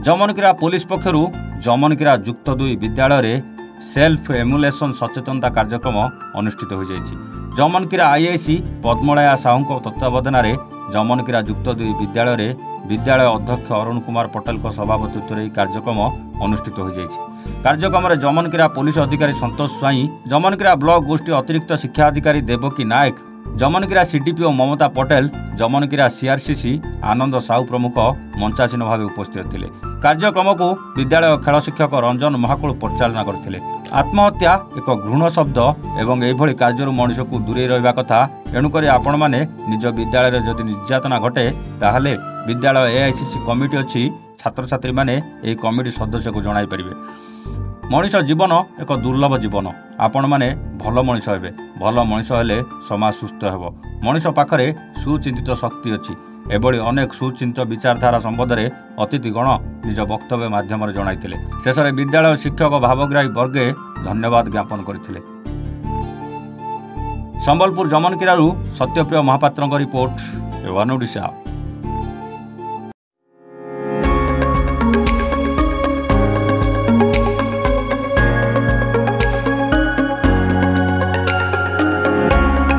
Jamankira police पक्षरु Jamankira युक्त 2 विद्यालय self emulation सचेतनता कार्यक्रम अनुष्ठित हो जाइछि। जमनकिरा आईआईसी पद्मलया साहू तत्वावधान जमनकिरा युक्त 2 विद्यालय विद्यालय अध्यक्ष अरुण कुमार पटेल सभापतित्व कार्यक्रम अनुष्ठित हो जाइछि। कार्यक्रम में जमनकिरा पुलिस अधिकारी संतोष स्वाई, जमनकिरा ब्लॉक गोष्ठी अतिरिक्त शिक्षा अधिकारी देवकी नायक, जमनकिरा सीडीपीओ ममता पटेल, जमनकिरा सीआरसीसी आनंद साहू प्रमुख मंचासीन भाव उपस्थित थिले। कार्यक्रम को विद्यालय खेल शिक्षक रंजन महाकुल परिचालना करथिले। आत्महत्या एक घृण शब्द एवं एभली कार्य मनुष्य को दूरे रहिबा कथा, एणुक आपण मैंने निज विद्यालय जदि निर्यातना घटे ताहले विद्यालय एआईसीसी कमिटी अच्छी छात्र छात्री माने एही कमिटी सदस्य को जणाई परिबे। मनीष जीवन एक दुर्लभ जीवन। आपण माने भल मनीष हेबे, भल मनीष हेले समाज सुस्थ हेबो। मनीष पाखरे सुचिंतित शक्ति अच्छी। एभली अनेक सुचिंतित विचारधारा संबंध में अतिथिगण निज वक्तव्य माध्यम जणाइथिले। शेष में विद्यालय शिक्षक भावग्राही वर्गे धन्यवाद ज्ञापन करथिले। संबलपुर जमनकिरारू सत्यप्रिय महापात्रଙ୍କ रिपोर्ट, वन ओडिशा।